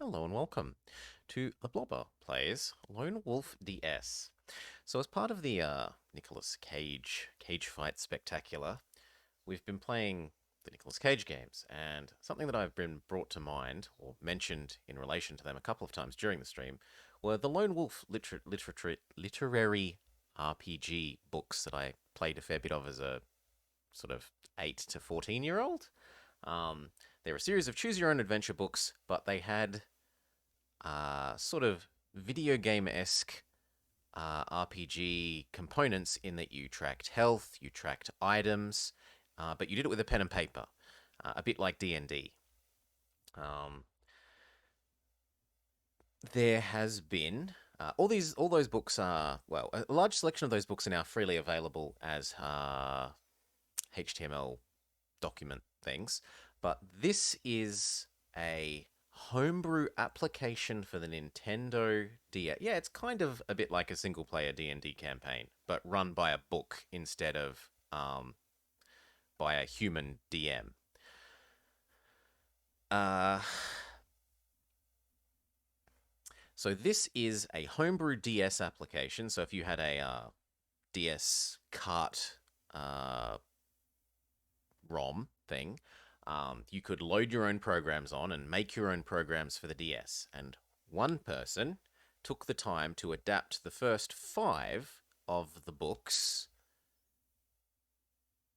Hello and welcome to the Blobber plays LoneWolfDS. So as part of the Nicolas Cage Fight Spectacular, we've been playing the Nicolas Cage games, and something that I've been brought to mind or mentioned in relation to them a couple of times during the stream were the Lone Wolf literary RPG books that I played a fair bit of as a sort of 8 to 14-year-old. They're a series of choose your own adventure books, but they had sort of video game-esque RPG components in that you tracked health, you tracked items, but you did it with a pen and paper, a bit like D&D. There has been all those books are, well, a large selection of those books are now freely available as HTML document things, but this is a homebrew application for the Nintendo DS. Yeah, it's kind of a bit like a single-player D&D campaign, but run by a book instead of by a human DM. So this is a homebrew DS application. So if you had a DS cart ROM thing, you could load your own programs on and make your own programs for the DS. And one person took the time to adapt the first 5 of the books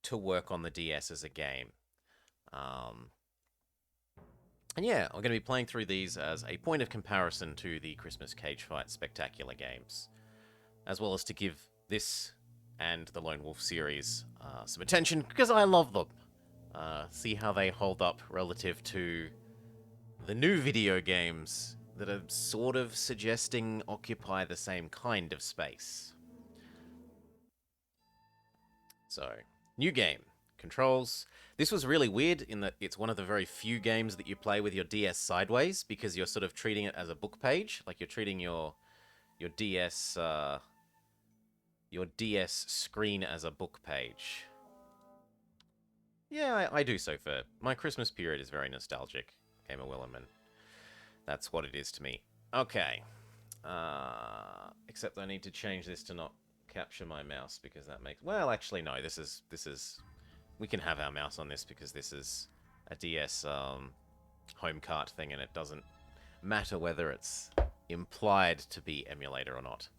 to work on the DS as a game. And yeah, I'm going to be playing through these as a point of comparison to the Christmas Cage Fight Spectacular games, as well as to give this and the Lone Wolf series some attention, because I love them. See how they hold up relative to the new video games that are sort of suggesting occupy the same kind of space. So, new game. Controls. This was really weird in that it's one of the very few games that you play with your DS sideways, because you're sort of treating it as a book page, like you're treating your DS screen as a book page. Yeah, I do so for my Christmas period is very nostalgic, Gamer Willerman. That's what it is to me. Okay. Except I need to change this to not capture my mouse, because that makes... Well, actually, no, this is... We can have our mouse on this because this is a DS home cart thing, and it doesn't matter whether it's implied to be emulator or not.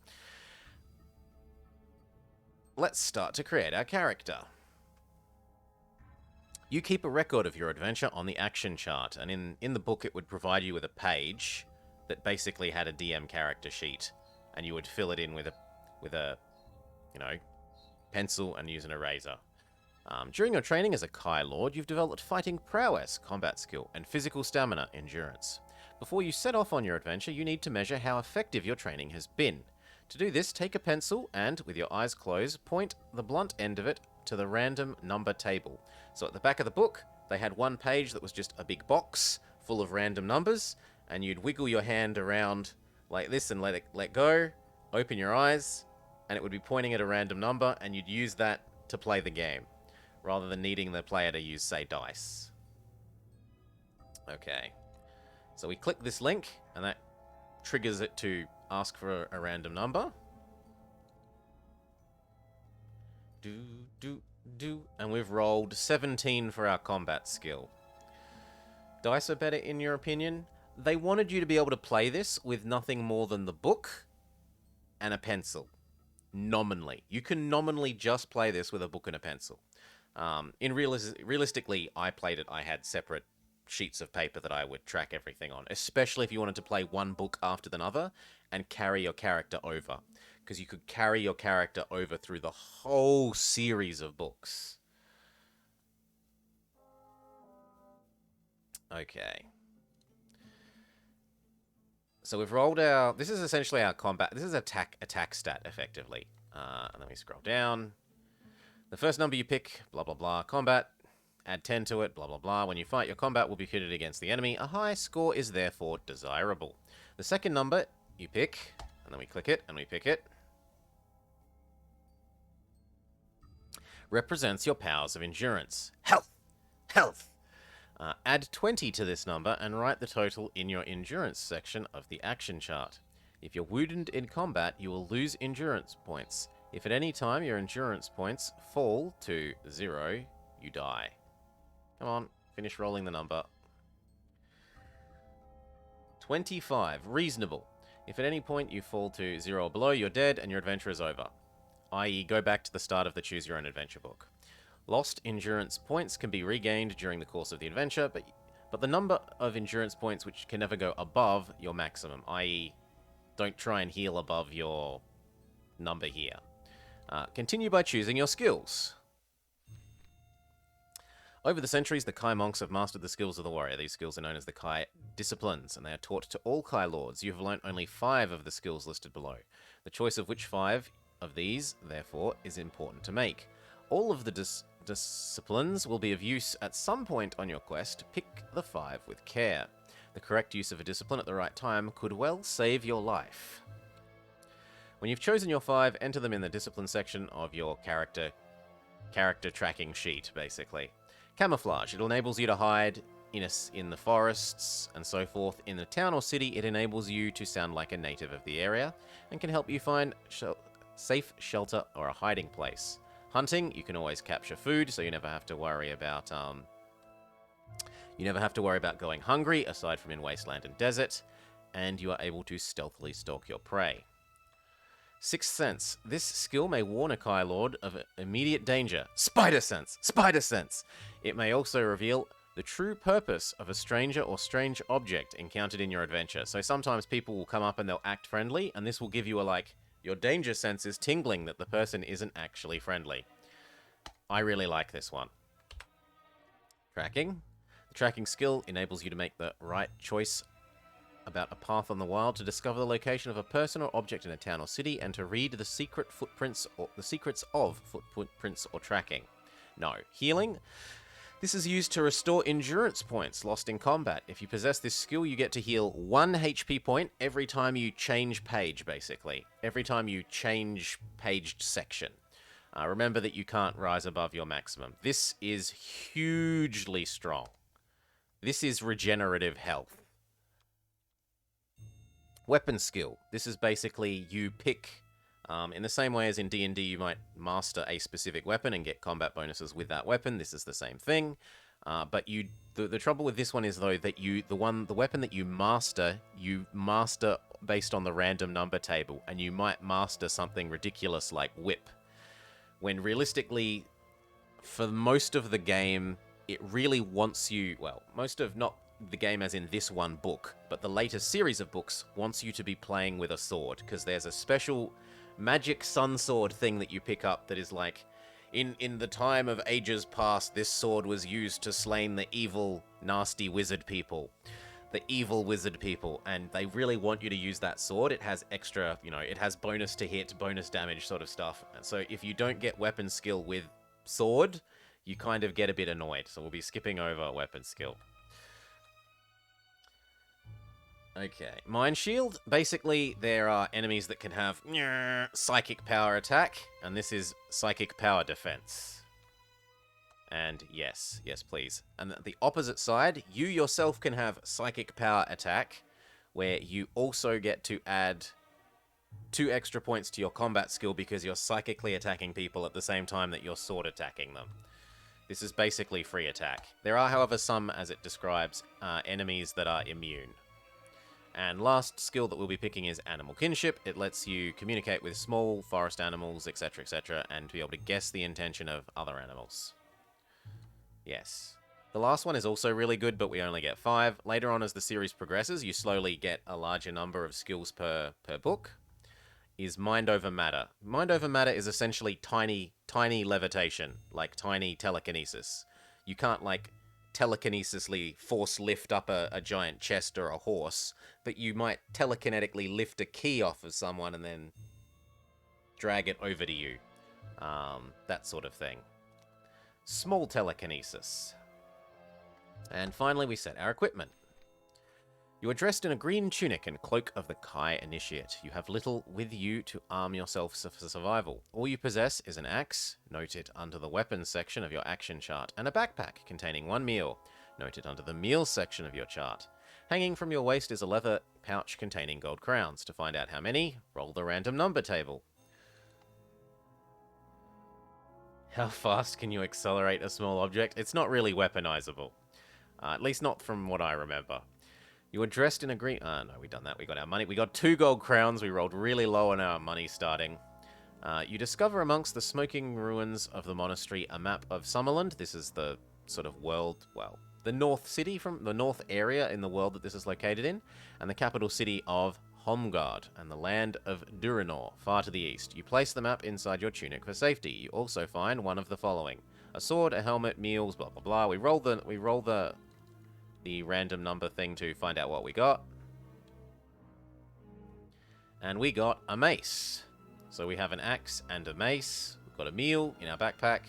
Let's start to create our character. You keep a record of your adventure on the action chart, and in the book it would provide you with a page that basically had a DM character sheet, and you would fill it in with a pencil and use an eraser. During your training as a Kai Lord, you've developed fighting prowess, combat skill, and physical stamina endurance. Before you set off on your adventure, you need to measure how effective your training has been. To do this, take a pencil and, with your eyes closed, point the blunt end of it to the random number table. So at the back of the book, they had one page that was just a big box full of random numbers, and you'd wiggle your hand around like this and let go, open your eyes, and it would be pointing at a random number, and you'd use that to play the game, rather than needing the player to use, say, dice. Okay. So we click this link, and that triggers it to ask for a random number. And we've rolled 17 for our combat skill. Dice are better in your opinion? They wanted you to be able to play this with nothing more than the book and a pencil. Nominally. You can nominally just play this with a book and a pencil. Realistically, I played it. I had separate sheets of paper that I would track everything on, especially if you wanted to play one book after another and carry your character over, because you could carry your character over through the whole series of books. Okay. So we've rolled our... This is essentially our combat... This is attack stat, effectively. And then we scroll down. The first number you pick, blah, blah, blah, combat. Add 10 to it, blah, blah, blah. When you fight, your combat will be pitted against the enemy. A high score is therefore desirable. The second number you pick, and then we click it, and we pick it, represents your powers of endurance. Health! Health! Add 20 to this number and write the total in your endurance section of the action chart. If you're wounded in combat, you will lose endurance points. If at any time your endurance points fall to 0, you die. Come on, finish rolling the number. 25. Reasonable. If at any point you fall to 0 or below, you're dead and your adventure is over. I.e., go back to the start of the Choose Your Own Adventure book. Lost endurance points can be regained during the course of the adventure, but the number of endurance points which can never go above your maximum, i.e., don't try and heal above your number here. Continue by choosing your skills. Over the centuries, the Kai monks have mastered the skills of the warrior. These skills are known as the Kai disciplines, and they are taught to all Kai lords. You have learnt only 5 of the skills listed below. The choice of which 5 of these, therefore, is important to make. All of the disciplines will be of use at some point on your quest. Pick the 5 with care. The correct use of a discipline at the right time could well save your life. When you've chosen your 5, enter them in the discipline section of your character tracking sheet, basically. Camouflage. It enables you to hide in the forests and so forth. In the town or city, it enables you to sound like a native of the area and can help you find safe shelter or a hiding place. Hunting, you can always capture food, so you never have to worry about going hungry, aside from in wasteland and desert, and you are able to stealthily stalk your prey. Sixth Sense. This skill may warn a Kai Lord of immediate danger. Spider Sense! Spider Sense! It may also reveal the true purpose of a stranger or strange object encountered in your adventure. So sometimes people will come up and they'll act friendly, and this will give you your danger sense is tingling that the person isn't actually friendly. I really like this one. Tracking. The tracking skill enables you to make the right choice about a path on the wild, to discover the location of a person or object in a town or city, and to read the secrets of footprints or tracking. No. Healing. This is used to restore endurance points lost in combat. If you possess this skill, you get to heal 1 HP point every time you change page, basically. Every time you change paged section. Remember that you can't rise above your maximum. This is hugely strong. This is regenerative health. Weapon skill. This is basically you pick, in the same way as in D&D you might master a specific weapon and get combat bonuses with that weapon. This is the same thing. But the trouble with this one is, though, that the weapon that you master based on the random number table, and you might master something ridiculous like whip, when realistically, for most of the game, it really wants you, well, most of not the game as in this one book, but the latest series of books wants you to be playing with a sword, because there's a special magic sun sword thing that you pick up that is like, in the time of ages past, this sword was used to slay the evil, nasty wizard people. The evil wizard people, and they really want you to use that sword. It has extra, it has bonus to hit, bonus damage sort of stuff. And so if you don't get weapon skill with sword, you kind of get a bit annoyed. So we'll be skipping over weapon skill. Okay, Mind Shield. Basically, there are enemies that can have psychic power attack, and this is psychic power defense. And yes, please. And the opposite side, you yourself can have psychic power attack, where you also get to add 2 extra points to your combat skill because you're psychically attacking people at the same time that you're sword attacking them. This is basically free attack. There are, however, some, as it describes, enemies that are immune. And last skill that we'll be picking is Animal Kinship. It lets you communicate with small forest animals, etc., and to be able to guess the intention of other animals. Yes. The last one is also really good, but we only get 5. Later on, as the series progresses, you slowly get a larger number of skills per book. Is Mind Over Matter. Mind Over Matter is essentially tiny levitation, like tiny telekinesis. You can't, telekinesisly force lift up a giant chest or a horse, but you might telekinetically lift a key off of someone and then drag it over to you. That sort of thing. Small telekinesis. And finally, we set our equipment. You are dressed in a green tunic and cloak of the Kai Initiate. You have little with you to arm yourself for survival. All you possess is an axe, note it under the weapons section of your action chart, and a backpack containing 1 meal. noted under the meals section of your chart. Hanging from your waist is a leather pouch containing gold crowns. To find out how many, roll the random number table. How fast can you accelerate a small object? It's not really weaponizable. At least not from what I remember. You were dressed in a green... no, we done that. We got our money. We got 2 gold crowns. We rolled really low on our money starting. You discover amongst the smoking ruins of the monastery a map of Summerland. This is the sort of world... well, the north city from... the north area in the world that this is located in. And the capital city of Homgard and the land of Durinor, far to the east. You place the map inside your tunic for safety. You also find one of the following: a sword, a helmet, meals, blah blah blah. We roll the random number thing to find out what we got. And we got a mace. So we have an axe and a mace. We've got a meal in our backpack.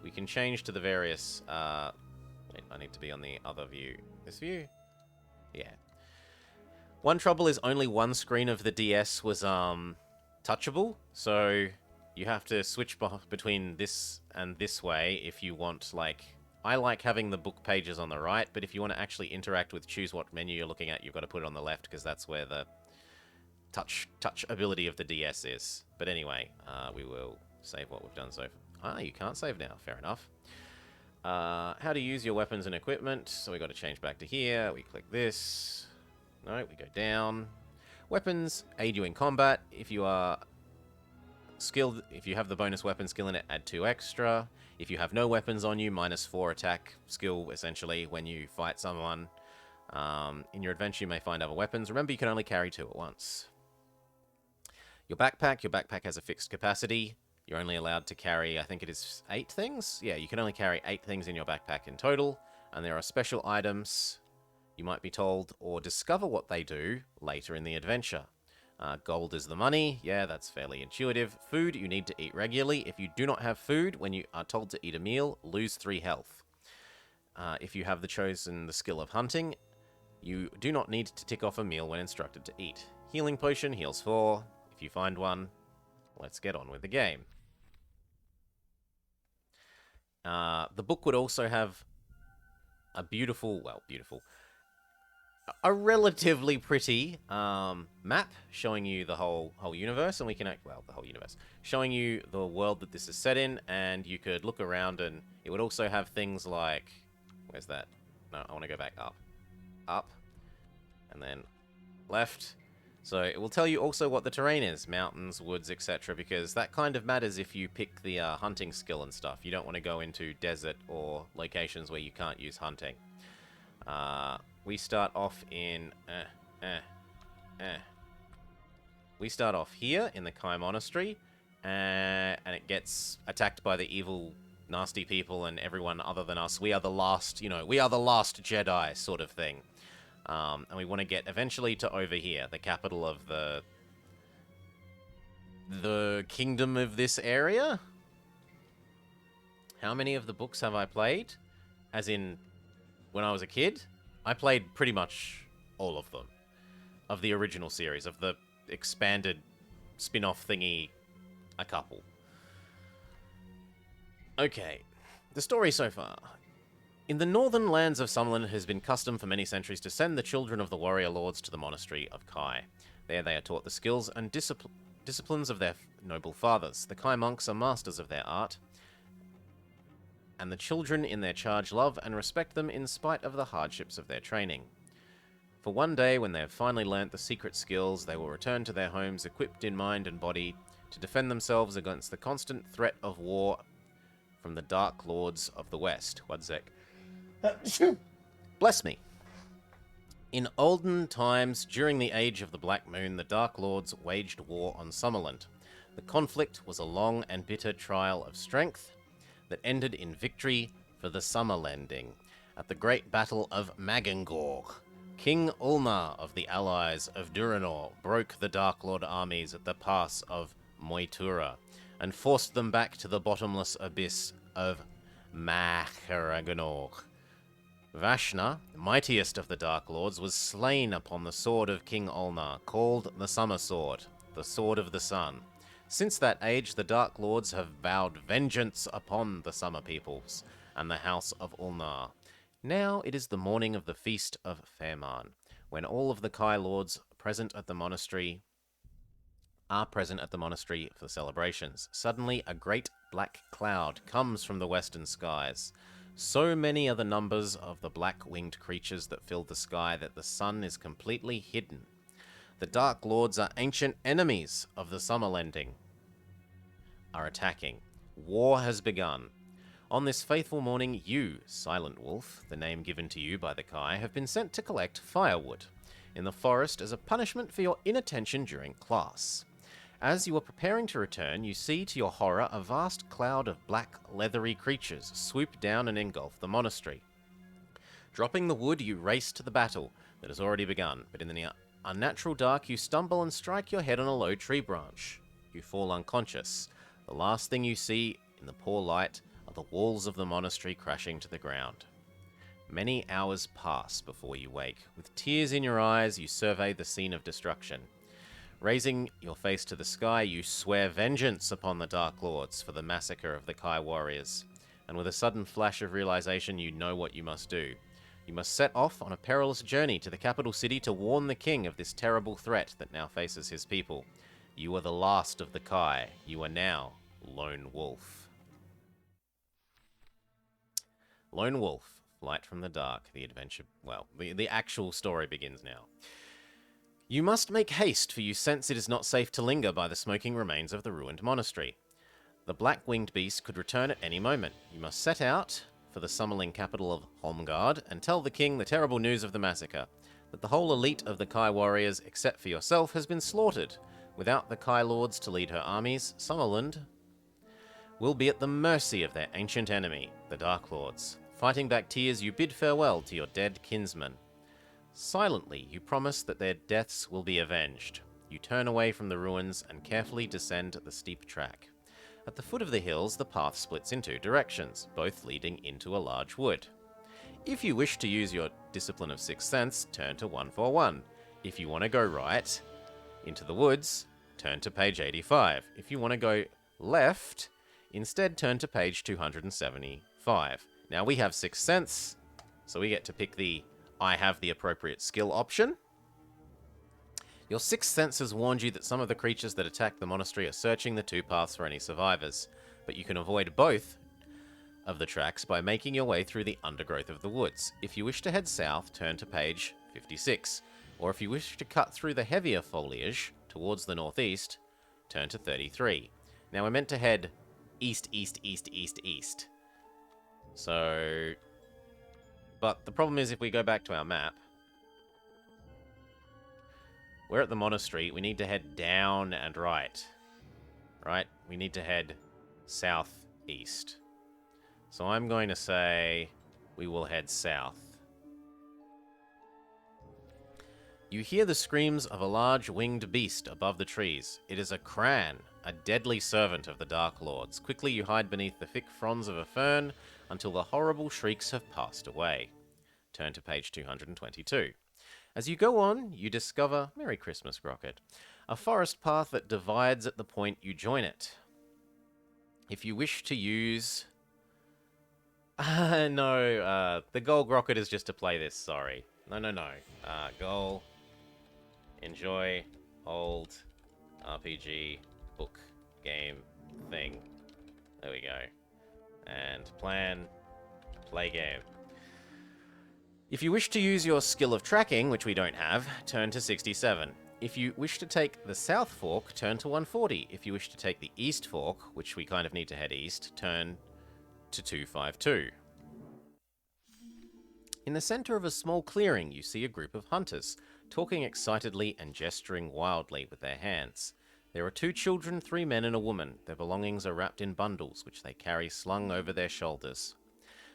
We can change to the various wait, I need to be on the other view. This view? Yeah. One trouble is only one screen of the DS was touchable, so you have to switch between this and this way if you want, like... I like having the book pages on the right, but if you want to actually interact with choose what menu you're looking at, you've got to put it on the left, because that's where the touch ability of the DS is. But anyway, we will save what we've done so far. Ah, you can't save now. Fair enough. How to use your weapons and equipment. So we got to change back to here. We click this. No, we go down. Weapons aid you in combat. If you are skilled, if you have the bonus weapon skill in it, add 2 extra. If you have no weapons on you, -4 attack skill, essentially, when you fight someone. In your adventure, you may find other weapons. Remember, you can only carry 2 at once. Your backpack has a fixed capacity. You're only allowed to carry, I think it is 8 things? Yeah, you can only carry 8 things in your backpack in total. And there are special items, you might be told, or discover what they do later in the adventure. Gold is the money. Yeah, that's fairly intuitive. Food, you need to eat regularly. If you do not have food when you are told to eat a meal, lose 3 health. If you have the skill of hunting, you do not need to tick off a meal when instructed to eat. Healing potion heals 4. If you find one, let's get on with the game. The book would also have a a relatively pretty map showing you the whole universe, and we can the whole universe, showing you the world that this is set in, and you could look around, and it would also have things like, where's that? No, I want to go back up, and then left. So it will tell you also what the terrain is, mountains, woods, etc., because that kind of matters if you pick the hunting skill and stuff. You don't want to go into desert or locations where you can't use hunting. We start off in... We start off here in the Kai Monastery, and it gets attacked by the evil, nasty people and everyone other than us. We are the last, we are the last Jedi sort of thing. And we want to get eventually to over here, the capital of the kingdom of this area. How many of the books have I played? As in, when I was a kid, I played pretty much all of them. Of the original series, of the expanded spin-off thingy, a couple. Okay, the story so far. In the northern lands of Summerland, it has been custom for many centuries to send the children of the warrior lords to the monastery of Kai. There they are taught the skills and disciplines of their noble fathers. The Kai monks are masters of their art, and the children in their charge love and respect them in spite of the hardships of their training. For one day, when they have finally learnt the secret skills, they will return to their homes equipped in mind and body to defend themselves against the constant threat of war from the Dark Lords of the West. One sec. Bless me. In olden times, during the Age of the Black Moon, the Dark Lords waged war on Summerland. The conflict was a long and bitter trial of strength that ended in victory for the Summerlanding. At the great battle of Magangor, King Ulnar of the allies of Durinor broke the Dark Lord armies at the pass of Moitura and forced them back to the bottomless abyss of Maharaganor. Vashna, mightiest of the Dark Lords, was slain upon the sword of King Ulnar, called the Summer Sword, the Sword of the Sun. Since that age, the Dark Lords have vowed vengeance upon the Summer peoples and the House of Ulnar. Now it is the morning of the Feast of Fairman, when all of the Kai lords present at the monastery are present at the monastery for the celebrations. Suddenly, a great black cloud comes from the western skies. So many are the numbers of the black-winged creatures that fill the sky that the sun is completely hidden. The Dark Lords are ancient enemies of the Summerlending, are attacking. War has begun. On this faithful morning, you, Silent Wolf, the name given to you by the Kai, have been sent to collect firewood in the forest as a punishment for your inattention during class. As you are preparing to return, you see to your horror a vast cloud of black, leathery creatures swoop down and engulf the monastery. Dropping the wood, you race to the battle that has already begun, but in the unnatural dark, you stumble and strike your head on a low tree branch. You fall unconscious. The last thing you see in the poor light are the walls of the monastery crashing to the ground. Many hours pass before you wake. With tears in your eyes, you survey the scene of destruction. Raising your face to the sky, you swear vengeance upon the Dark Lords for the massacre of the Kai warriors. And with a sudden flash of realization, you know what you must do. You must set off on a perilous journey to the capital city to warn the king of this terrible threat that now faces his people. You are the last of the Kai. You are now Lone Wolf. Lone Wolf, Flight from the Dark, the adventure... Well, the actual story begins now. You must make haste, for you sense it is not safe to linger by the smoking remains of the ruined monastery. The black-winged beast could return at any moment. You must set out for the Summerling capital of Holmgard and tell the king the terrible news of the massacre, that the whole elite of the Kai warriors, except for yourself, has been slaughtered. Without the Kai lords to lead her armies, Summerland will be at the mercy of their ancient enemy, the Dark Lords. Fighting back tears, you bid farewell to your dead kinsmen. Silently, you promise that their deaths will be avenged. You turn away from the ruins and carefully descend the steep track. At the foot of the hills, the path splits in two directions, both leading into a large wood. If you wish to use your discipline of Sixth Sense, turn to 141. If you want to go right into the woods, turn to page 85. If you want to go left, instead turn to page 275. Now we have Sixth Sense, so we get to pick the I have the appropriate skill option. Your Sixth Sense has warned you that some of the creatures that attack the monastery are searching the two paths for any survivors, but you can avoid both of the tracks by making your way through the undergrowth of the woods. If you wish to head south, turn to page 56, or if you wish to cut through the heavier foliage towards the northeast, turn to 33. Now we're meant to head east, east, east, east, east. So... But the problem is if we go back to our map, we're at the monastery. We need to head down and right. Right? We need to head southeast. So I'm going to say we will head south. You hear the screams of a large winged beast above the trees. It is a Kran, a deadly servant of the Dark Lords. Quickly you hide beneath the thick fronds of a fern until the horrible shrieks have passed away. Turn to page 222. As you go on, you discover, Merry Christmas, Grocket, a forest path that divides at the point you join it. If you wish to use... the goal, Grocket, is just to play this, sorry. No. Goal, enjoy, old, RPG, book, game, thing. There we go. And plan, play game. If you wish to use your skill of tracking, which we don't have, turn to 67. If you wish to take the South Fork, turn to 140. If you wish to take the East Fork, which we kind of need to head east, turn to 252. In the center of a small clearing, you see a group of hunters, talking excitedly and gesturing wildly with their hands. There are 2 children, 3 men and a woman. Their belongings are wrapped in bundles, which they carry slung over their shoulders.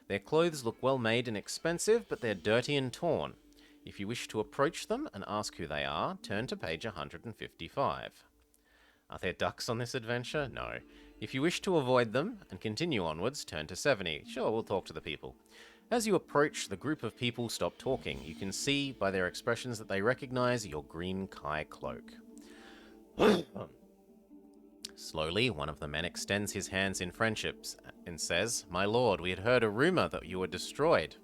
Their clothes look well made and expensive, but they're dirty and torn. If you wish to approach them and ask who they are, turn to page 155. Are there ducks on this adventure? No. If you wish to avoid them and continue onwards, turn to 70. Sure, we'll talk to the people. As you approach, the group of people stop talking. You can see by their expressions that they recognize your green Kai cloak. Slowly, one of the men extends his hands in friendship and says, "My lord, we had heard a rumor that you were destroyed.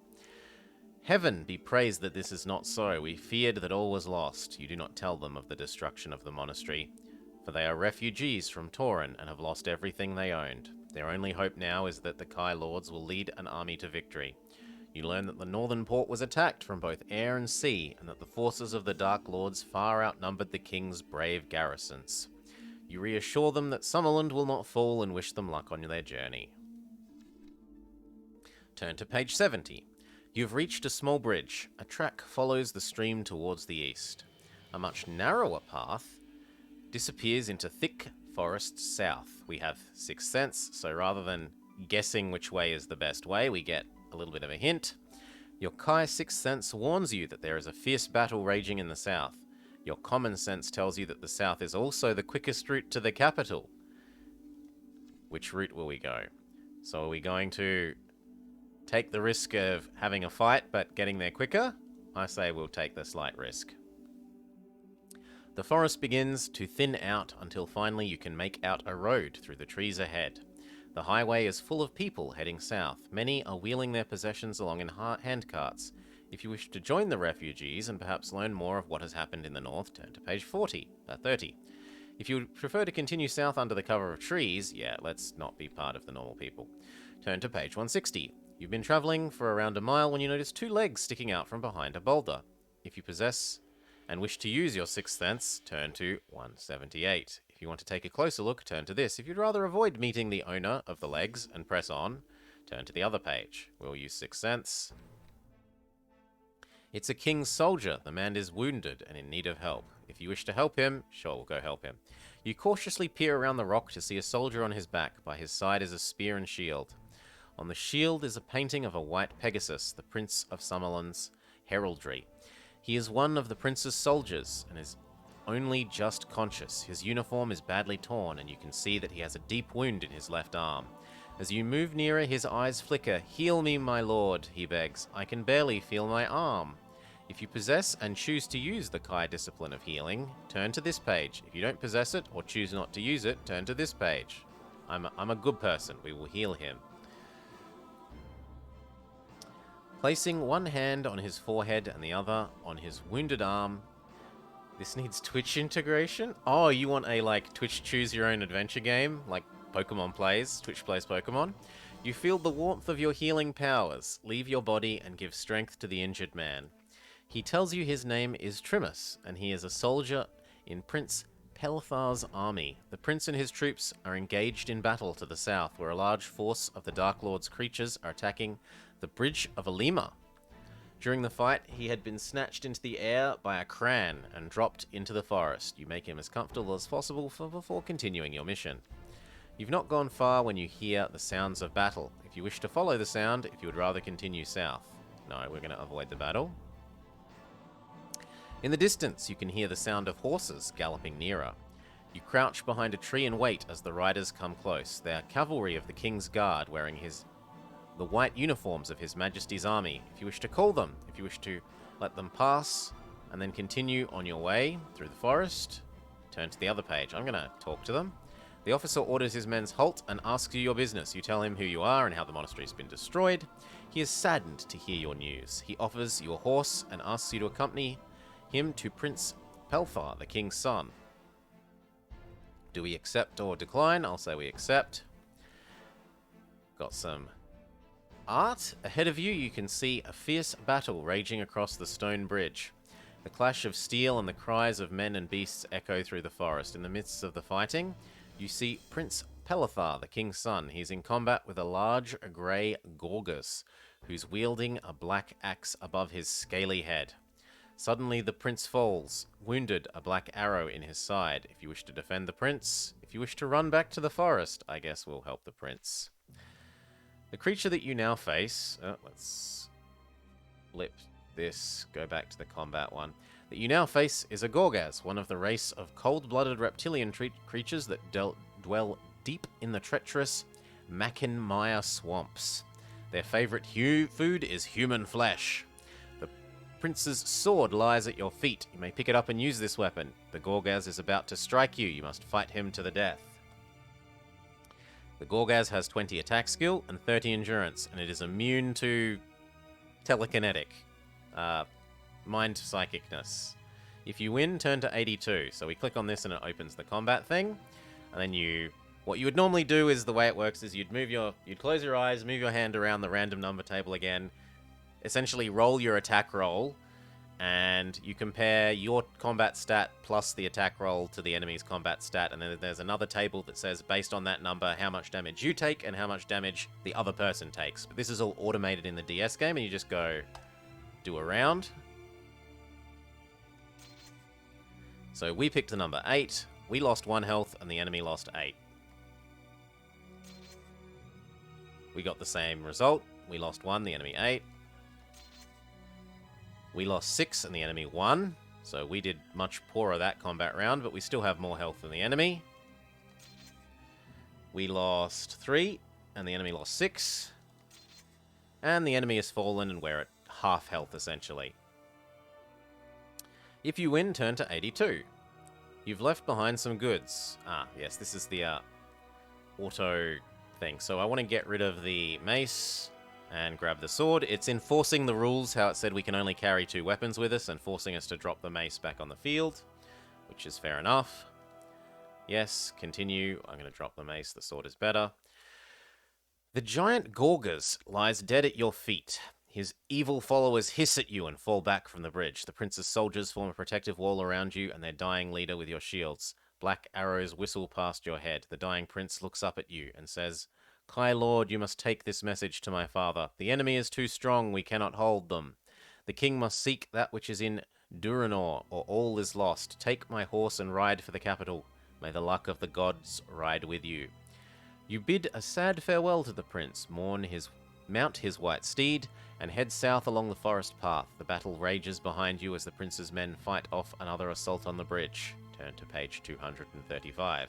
Heaven be praised that this is not so. We feared that all was lost. You do not tell them of the destruction of the monastery, for they are refugees from Tauren and have lost everything they owned. Their only hope now is that the Kai Lords will lead an army to victory. You learn that the northern port was attacked from both air and sea, and that the forces of the Dark Lords far outnumbered the king's brave garrisons. You reassure them that Summerland will not fall and wish them luck on their journey. Turn to page 70. You've reached a small bridge. A track follows the stream towards the east. A much narrower path disappears into thick forests south. We have Sixth Sense, so rather than guessing which way is the best way, we get a little bit of a hint. Your Kai Sixth Sense warns you that there is a fierce battle raging in the south. Your common sense tells you that the south is also the quickest route to the capital. Which route will we go? So are we going to take the risk of having a fight but getting there quicker? I say we'll take the slight risk. The forest begins to thin out until finally you can make out a road through the trees ahead. The highway is full of people heading south. Many are wheeling their possessions along in handcarts. If you wish to join the refugees and perhaps learn more of what has happened in the north, turn to page 30. If you would prefer to continue south under the cover of trees, yeah, let's not be part of the normal people. Turn to page 160. You've been travelling for around a mile when you notice two legs sticking out from behind a boulder. If you possess and wish to use your Sixth Sense, turn to 178. If you want to take a closer look, turn to this. If you'd rather avoid meeting the owner of the legs and press on, turn to the other page. We'll use Sixth Sense. It's a king's soldier. The man is wounded and in need of help. If you wish to help him, sure, we'll go help him. You cautiously peer around the rock to see a soldier on his back. By his side is a spear and shield. On the shield is a painting of a white Pegasus, the Prince of Summerland's heraldry. He is one of the prince's soldiers and is only just conscious. His uniform is badly torn and you can see that he has a deep wound in his left arm. As you move nearer, his eyes flicker. "Heal me, my lord," he begs. "I can barely feel my arm." If you possess and choose to use the Kai discipline of healing, turn to this page. If you don't possess it or choose not to use it, turn to this page. I'm a good person. We will heal him. Placing one hand on his forehead and the other on his wounded arm. This needs Twitch integration? Oh, you want a, like, Twitch choose your own adventure game? Like Pokemon plays, Twitch plays Pokemon? You feel the warmth of your healing powers. Leave your body and give strength to the injured man. He tells you his name is Trimus, and he is a soldier in Prince Pelthar's army. The prince and his troops are engaged in battle to the south, where a large force of the Dark Lord's creatures are attacking the Bridge of Alima. During the fight, he had been snatched into the air by a Kran and dropped into the forest. You make him as comfortable as possible before continuing your mission. You've not gone far when you hear the sounds of battle. If you wish to follow the sound, if you would rather continue south. No, we're going to avoid the battle. In the distance, you can hear the sound of horses galloping nearer. You crouch behind a tree and wait as the riders come close. They are cavalry of the King's Guard, wearing the white uniforms of His Majesty's army. If you wish to call them, if you wish to let them pass, and then continue on your way through the forest, turn to the other page. I'm going to talk to them. The officer orders his men's halt and asks you your business. You tell him who you are and how the monastery has been destroyed. He is saddened to hear your news. He offers you a horse and asks you to accompany him to Prince Pelthar, the king's son. Do we accept or decline? I'll say we accept. Got some art. Ahead of you, you can see a fierce battle raging across the stone bridge. The clash of steel and the cries of men and beasts echo through the forest. In the midst of the fighting, you see Prince Pelthar, the king's son. He's in combat with a large grey Gorgus, who's wielding a black axe above his scaly head. Suddenly the prince falls, wounded, a black arrow in his side. If you wish to defend the prince, if you wish to run back to the forest, I guess we'll help the prince. The creature that you now face, let's flip this, go back to the combat one. That you now face is a Gorgaz, one of the race of cold-blooded reptilian creatures that dwell deep in the treacherous Makinmaya swamps. Their favorite food is human flesh. Prince's sword lies at your feet. You may pick it up and use this weapon. The Gorgaz is about to strike you. You must fight him to the death. The Gorgaz has 20 attack skill and 30 endurance, and it is immune to telekinetic. Mind Psychicness. If you win, turn to 82. So we click on this and it opens the combat thing. And then what you would normally do is, the way it works is you'd close your eyes, move your hand around the random number table again, essentially roll your attack roll, and you compare your combat stat plus the attack roll to the enemy's combat stat, and then there's another table that says, based on that number, how much damage you take and how much damage the other person takes. But this is all automated in the DS game, and you just go do a round. So we picked the number 8, we lost 1 health, and the enemy lost 8. We got the same result, we lost 1, the enemy 8. We lost 6 and the enemy 1, so we did much poorer that combat round, but we still have more health than the enemy. We lost 3 and the enemy lost 6. And the enemy has fallen and we're at half health essentially. If you win, turn to 82. You've left behind some goods. Ah, yes, this is the auto thing. So I want to get rid of the mace and grab the sword. It's enforcing the rules, how it said we can only carry 2 weapons with us, and forcing us to drop the mace back on the field, which is fair enough. Yes, continue. I'm going to drop the mace. The sword is better. The giant Gorgas lies dead at your feet. His evil followers hiss at you and fall back from the bridge. The prince's soldiers form a protective wall around you and their dying leader with your shields. Black arrows whistle past your head. The dying prince looks up at you and says, Kai Lord, you must take this message to my father. The enemy is too strong, we cannot hold them. The king must seek that which is in Duranor, or all is lost. Take my horse and ride for the capital. May the luck of the gods ride with you. You bid a sad farewell to the prince, mount his white steed, and head south along the forest path. The battle rages behind you as the prince's men fight off another assault on the bridge. Turn to page 235.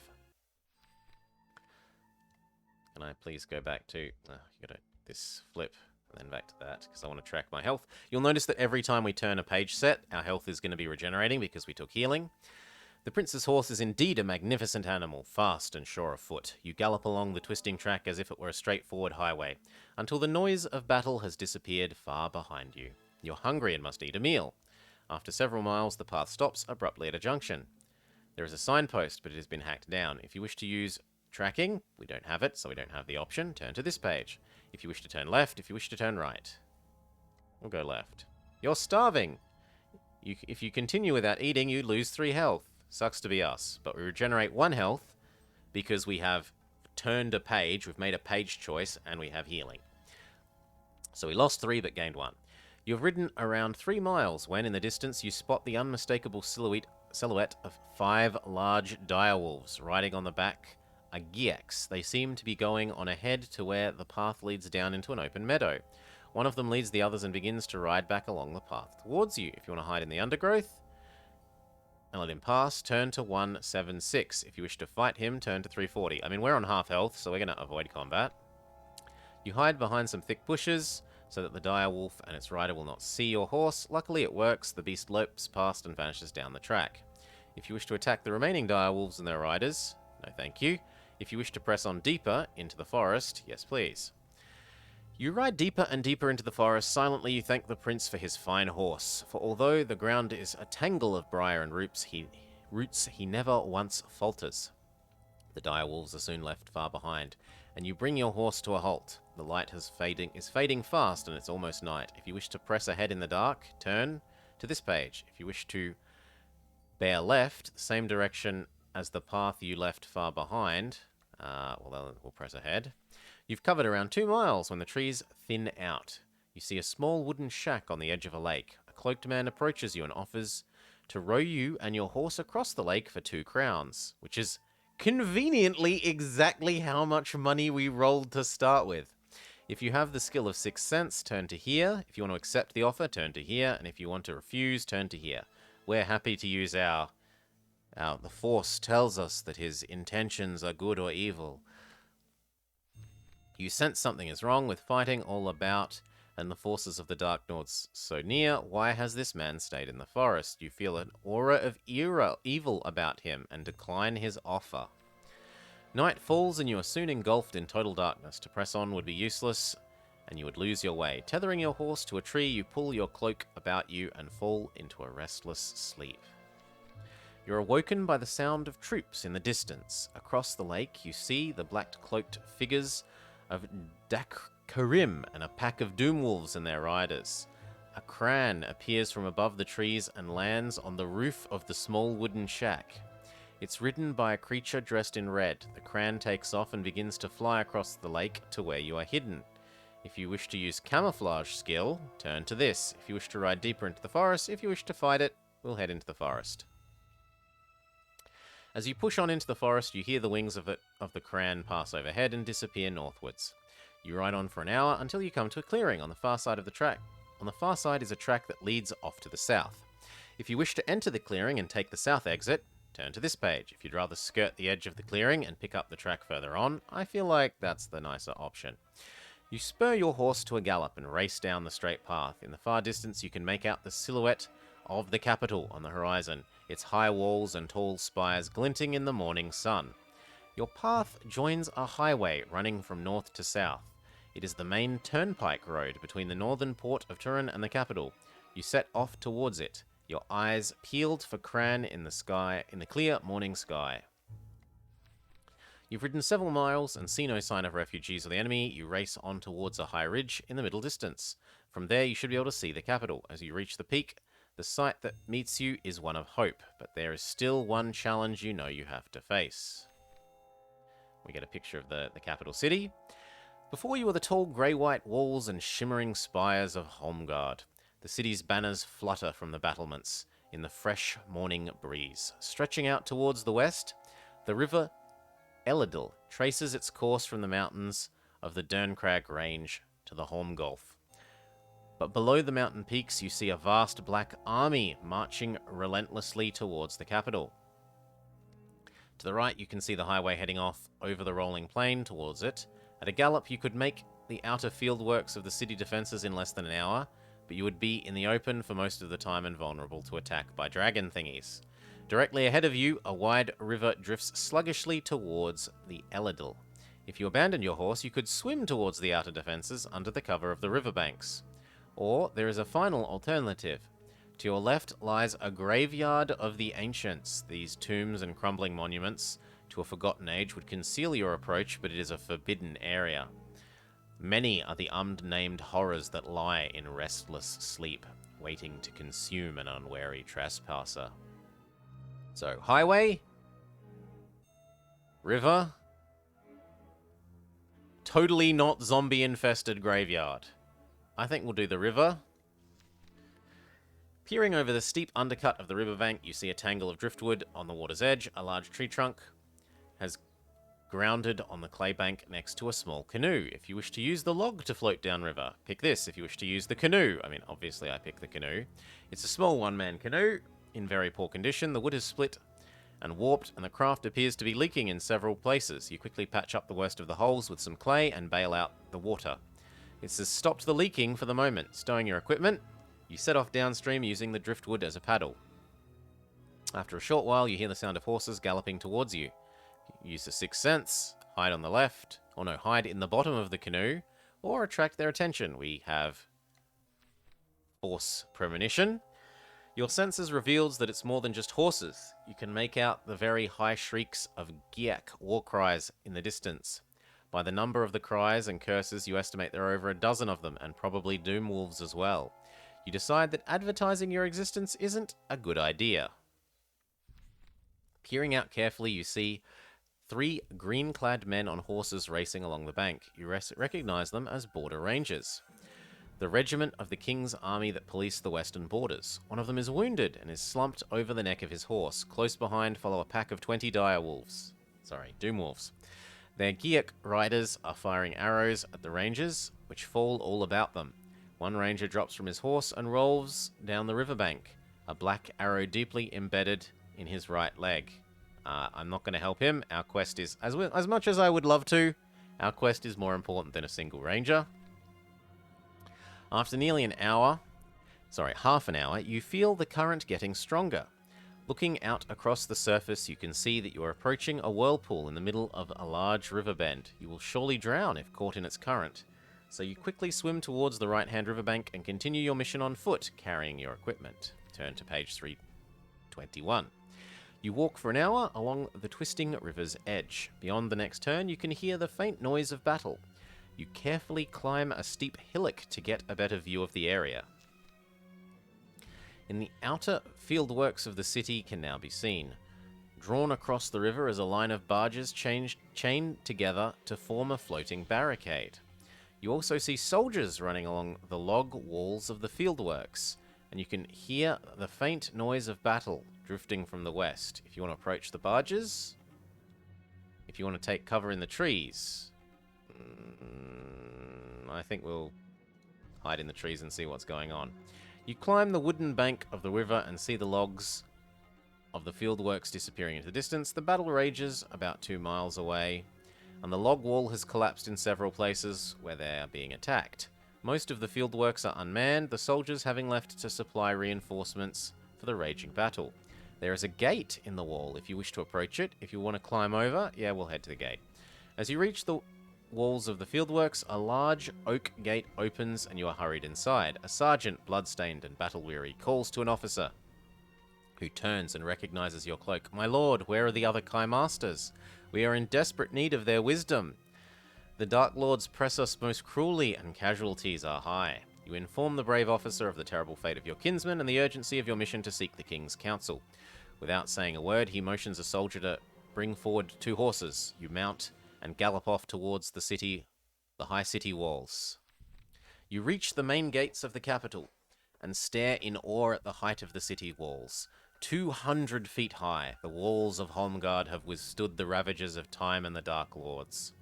Can I please go back to this flip and then back to that, because I want to track my health. You'll notice that every time we turn a page set, our health is going to be regenerating because we took healing. The prince's horse is indeed a magnificent animal, fast and sure of foot. You gallop along the twisting track as if it were a straightforward highway, until the noise of battle has disappeared far behind you. You're hungry and must eat a meal. After several miles, the path stops abruptly at a junction. There is a signpost, but it has been hacked down. If you wish to use tracking, we don't have it, so we don't have the option. Turn to this page. If you wish to turn left, if you wish to turn right. We'll go left. You're starving! If you continue without eating, you lose 3 health. Sucks to be us. But we regenerate 1 health because we have turned a page, we've made a page choice, and we have healing. So we lost 3 but gained 1. You've ridden around 3 miles when, in the distance, you spot the unmistakable silhouette of 5 large direwolves riding on the back a Gex. They seem to be going on ahead to where the path leads down into an open meadow. One of them leads the others and begins to ride back along the path towards you. If you want to hide in the undergrowth and let him pass, turn to 176. If you wish to fight him, turn to 340. I mean, we're on half health, so we're going to avoid combat. You hide behind some thick bushes so that the direwolf and its rider will not see your horse. Luckily it works. The beast lopes past and vanishes down the track. If you wish to attack the remaining direwolves and their riders, no thank you. If you wish to press on deeper into the forest, yes please. You ride deeper and deeper into the forest. Silently you thank the prince for his fine horse, for although the ground is a tangle of briar and roots, he never once falters. The direwolves are soon left far behind, and you bring your horse to a halt. The light is fading fast, and it's almost night. If you wish to press ahead in the dark, turn to this page. If you wish to bear left, the same direction as the path you left far behind, we'll press ahead. You've covered around 2 miles when the trees thin out. You see a small wooden shack on the edge of a lake. A cloaked man approaches you and offers to row you and your horse across the lake for 2 crowns, which is conveniently exactly how much money we rolled to start with. If you have the skill of Sixth Sense, turn to here. If you want to accept the offer, turn to here. And if you want to refuse, turn to here. We're happy to use the Force tells us that his intentions are good or evil. You sense something is wrong with fighting all about, and the forces of the Dark Nords so near. Why has this man stayed in the forest? You feel an aura of evil about him and decline his offer. Night falls and you are soon engulfed in total darkness. To press on would be useless, and you would lose your way. Tethering your horse to a tree, you pull your cloak about you and fall into a restless sleep. You're awoken by the sound of troops in the distance. Across the lake, you see the black-cloaked figures of Dakkarim and a pack of doomwolves and their riders. A cran appears from above the trees and lands on the roof of the small wooden shack. It's ridden by a creature dressed in red. The cran takes off and begins to fly across the lake to where you are hidden. If you wish to use camouflage skill, turn to this. If you wish to ride deeper into the forest, if you wish to fight it, we'll head into the forest. As you push on into the forest, you hear the wings of the cran pass overhead and disappear northwards. You ride on for an hour until you come to a clearing on the far side of the track. On the far side is a track that leads off to the south. If you wish to enter the clearing and take the south exit, turn to this page. If you'd rather skirt the edge of the clearing and pick up the track further on, I feel like that's the nicer option. You spur your horse to a gallop and race down the straight path. In the far distance, you can make out the silhouette of the capital on the horizon, its high walls and tall spires glinting in the morning sun. Your path joins a highway running from north to south. It is the main turnpike road between the northern port of Turin and the capital. You set off towards it, your eyes peeled for cran in the clear morning sky. You've ridden several miles and see no sign of refugees or the enemy. You race on towards a high ridge in the middle distance. From there, you should be able to see the capital. As you reach the peak, the sight that meets you is one of hope, but there is still one challenge you know you have to face. We get a picture of the capital city. Before you are the tall grey-white walls and shimmering spires of Holmgard. The city's banners flutter from the battlements in the fresh morning breeze. Stretching out towards the west, the river Elidel traces its course from the mountains of the Derncrag Range to the Holm Gulf. But below the mountain peaks, you see a vast black army marching relentlessly towards the capital. To the right, you can see the highway heading off over the rolling plain towards it. At a gallop, you could make the outer fieldworks of the city defenses in less than an hour, but you would be in the open for most of the time and vulnerable to attack by dragon thingies. Directly ahead of you, a wide river drifts sluggishly towards the Elidel. If you abandon your horse, you could swim towards the outer defenses under the cover of the riverbanks. Or there is a final alternative. To your left lies a graveyard of the ancients. These tombs and crumbling monuments to a forgotten age would conceal your approach, but it is a forbidden area. Many are the unnamed horrors that lie in restless sleep, waiting to consume an unwary trespasser. So, highway, river, totally not zombie-infested graveyard. I think we'll do the river. Peering over the steep undercut of the riverbank, you see a tangle of driftwood on the water's edge. A large tree trunk has grounded on the clay bank next to a small canoe. If you wish to use the log to float downriver, pick this. If you wish to use the canoe, obviously I pick the canoe. It's a small one-man canoe in very poor condition. The wood is split and warped, and the craft appears to be leaking in several places. You quickly patch up the worst of the holes with some clay and bail out the water. This has stopped the leaking for the moment. Stowing your equipment, you set off downstream using the driftwood as a paddle. After a short while, you hear the sound of horses galloping towards you. Use the sixth sense, hide on the left, hide in the bottom of the canoe, or attract their attention. We have Force Premonition. Your senses reveals that it's more than just horses. You can make out the very high shrieks of Giak war cries in the distance. By the number of the cries and curses, you estimate there are over a dozen of them, and probably doom wolves as well. You decide that advertising your existence isn't a good idea. Peering out carefully, you see 3 green-clad men on horses racing along the bank. You recognize them as border rangers, the regiment of the king's army that police the western borders. One of them is wounded and is slumped over the neck of his horse. Close behind follow a pack of 20 doom wolves. Their Giak riders are firing arrows at the rangers, which fall all about them. One ranger drops from his horse and rolls down the riverbank, a black arrow deeply embedded in his right leg. I'm not going to help him. Our quest is, as much as I would love to, our quest is more important than a single ranger. After nearly half an hour, you feel the current getting stronger. Looking out across the surface, you can see that you are approaching a whirlpool in the middle of a large river bend. You will surely drown if caught in its current. So you quickly swim towards the right-hand riverbank and continue your mission on foot, carrying your equipment. Turn to page 321. You walk for an hour along the twisting river's edge. Beyond the next turn, you can hear the faint noise of battle. You carefully climb a steep hillock to get a better view of the area. In the outer fieldworks of the city can now be seen. Drawn across the river is a line of barges chained together to form a floating barricade. You also see soldiers running along the log walls of the fieldworks, and you can hear the faint noise of battle drifting from the west. If you want to approach the barges, if you want to take cover in the trees, I think we'll hide in the trees and see what's going on. You climb the wooden bank of the river and see the logs of the fieldworks disappearing into the distance. The battle rages about 2 miles away, and the log wall has collapsed in several places where they are being attacked. Most of the fieldworks are unmanned, the soldiers having left to supply reinforcements for the raging battle. There is a gate in the wall if you wish to approach it. If you want to climb over, yeah, we'll head to the gate. As you reach the walls of the fieldworks, a large oak gate opens and you are hurried inside. A sergeant, bloodstained and battle-weary, calls to an officer, who turns and recognizes your cloak. "My lord, where are the other Kai Masters? We are in desperate need of their wisdom. The Dark Lords press us most cruelly, and casualties are high." You inform the brave officer of the terrible fate of your kinsman and the urgency of your mission to seek the king's counsel. Without saying a word, he motions a soldier to bring forward 2 horses. You mount and gallop off towards the high city walls. You reach the main gates of the capital and stare in awe at the height of the city walls. 200 feet high, the walls of Holmgard have withstood the ravages of time and the Dark Lords.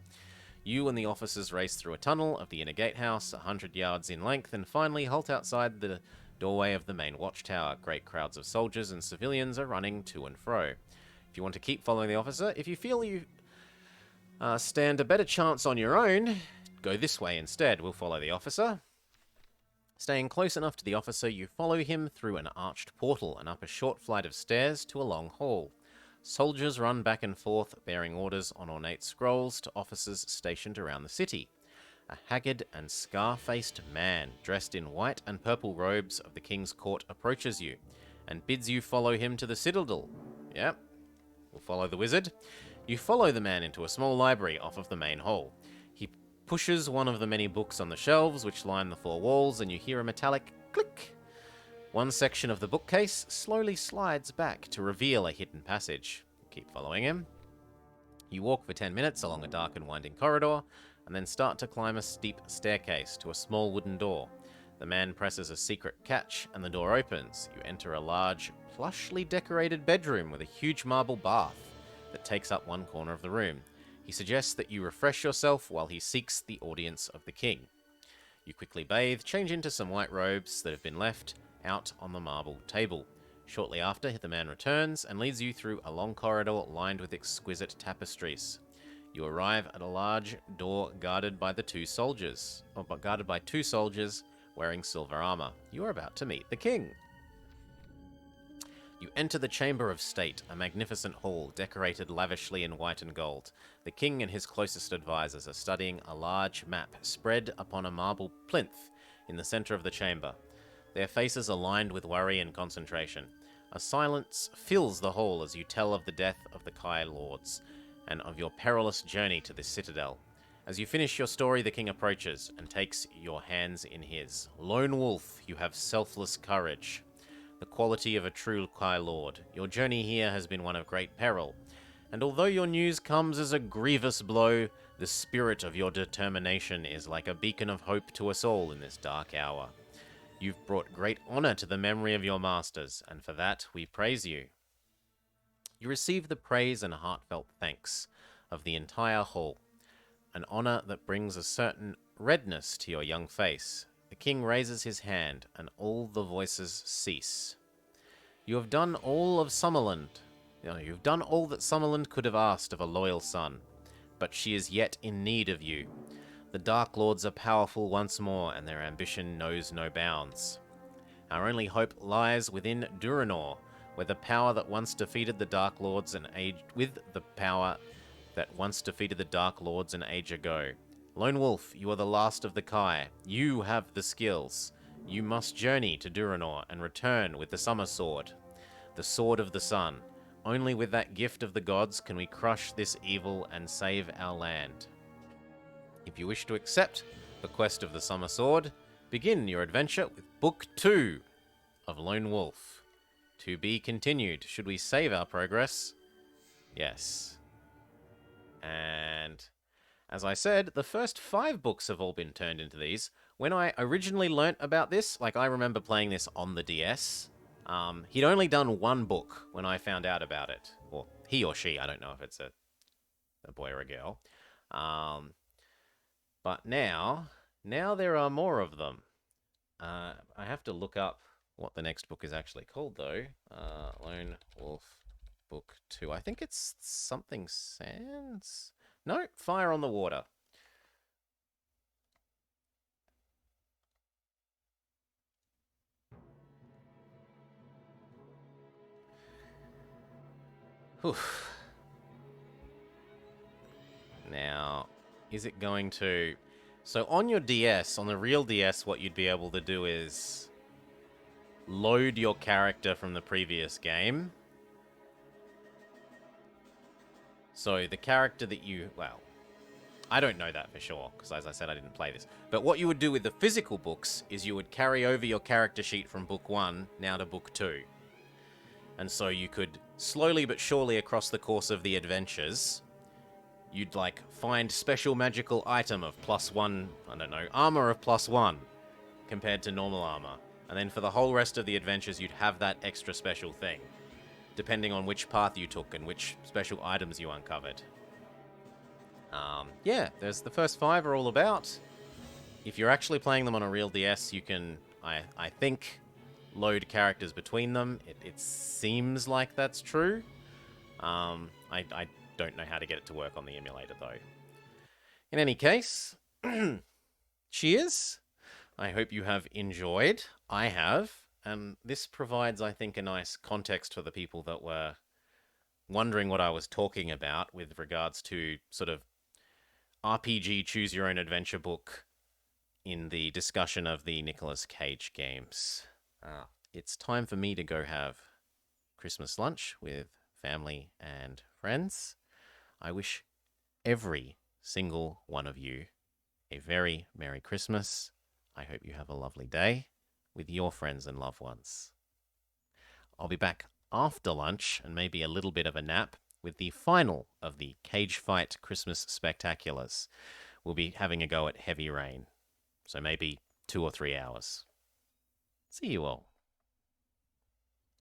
You and the officers race through a tunnel of the inner gatehouse, 100 yards in length, and finally halt outside the doorway of the main watchtower. Great crowds of soldiers and civilians are running to and fro. If you want to keep following the officer, if you feel you stand a better chance on your own, go this way instead. We'll follow the officer. Staying close enough to the officer, you follow him through an arched portal and up a short flight of stairs to a long hall. Soldiers run back and forth, bearing orders on ornate scrolls to officers stationed around the city. A haggard and scar-faced man, dressed in white and purple robes of the king's court, approaches you and bids you follow him to the citadel. Yep, we'll follow the wizard. You follow the man into a small library off of the main hall. He pushes one of the many books on the shelves which line the 4 walls, and you hear a metallic click. One section of the bookcase slowly slides back to reveal a hidden passage. Keep following him. You walk for 10 minutes along a dark and winding corridor, and then start to climb a steep staircase to a small wooden door. The man presses a secret catch, and the door opens. You enter a large, plushly decorated bedroom with a huge marble bath that takes up one corner of the room. He suggests that you refresh yourself while he seeks the audience of the king. You quickly bathe, change into some white robes that have been left out on the marble table. Shortly after, the man returns and leads you through a long corridor lined with exquisite tapestries. You arrive at a large door guarded by 2 soldiers wearing silver armor. You are about to meet the king. You enter the Chamber of State, a magnificent hall decorated lavishly in white and gold. The king and his closest advisors are studying a large map spread upon a marble plinth in the center of the chamber. Their faces are lined with worry and concentration. A silence fills the hall as you tell of the death of the Kai Lords and of your perilous journey to this citadel. As you finish your story, the king approaches and takes your hands in his. "Lone Wolf, you have selfless courage, the quality of a true Kai Lord. Your journey here has been one of great peril, and although your news comes as a grievous blow, the spirit of your determination is like a beacon of hope to us all in this dark hour. You've brought great honor to the memory of your masters, and for that we praise you." You receive the praise and heartfelt thanks of the entire hall, an honor that brings a certain redness to your young face. The king raises his hand, and all the voices cease. You have done all of Summerland. You've done all that Summerland could have asked of a loyal son, but she is yet in need of you. The Dark Lords are powerful once more, and their ambition knows no bounds. Our only hope lies within Duranor, where the power that once defeated the Dark Lords an age ago Lone Wolf, you are the last of the Kai. You have the skills. You must journey to Duranor and return with the Summer Sword, the Sword of the Sun. Only with that gift of the gods can we crush this evil and save our land. If you wish to accept the quest of the Summer Sword, begin your adventure with Book 2 of Lone Wolf. To be continued. Should we save our progress? Yes. And as I said, the first 5 books have all been turned into these. When I originally learnt about this, like I remember playing this on the DS, he'd only done 1 book when I found out about it. Or he or she, I don't know if it's a boy or a girl. But now there are more of them. I have to look up what the next book is actually called, though. Lone Wolf Book 2. I think it's something Sands? No, Fire on the Water. Whew. Now, is it going to... So on your DS, on the real DS, what you'd be able to do is load your character from the previous game. So the character that you... Well, I don't know that for sure, because as I said, I didn't play this. But what you would do with the physical books is you would carry over your character sheet from Book 1 now to Book 2. And so you could slowly but surely across the course of the adventures, you'd like find special magical item of +1, I don't know, armor of +1 compared to normal armor. And then for the whole rest of the adventures, you'd have that extra special thing, depending on which path you took and which special items you uncovered. Yeah, there's the first 5 are all about. If you're actually playing them on a real DS, you can, I think, load characters between them. It seems like that's true. I don't know how to get it to work on the emulator, though. In any case, cheers. I hope you have enjoyed. I have. And this provides, I think, a nice context for the people that were wondering what I was talking about with regards to sort of RPG Choose Your Own Adventure book in the discussion of the Nicolas Cage games. It's time for me to go have Christmas lunch with family and friends. I wish every single one of you a very Merry Christmas. I hope you have a lovely day with your friends and loved ones. I'll be back after lunch and maybe a little bit of a nap with the final of the Cage Fight Christmas Spectaculars. We'll be having a go at Heavy Rain, so maybe 2 or 3 hours. See you all.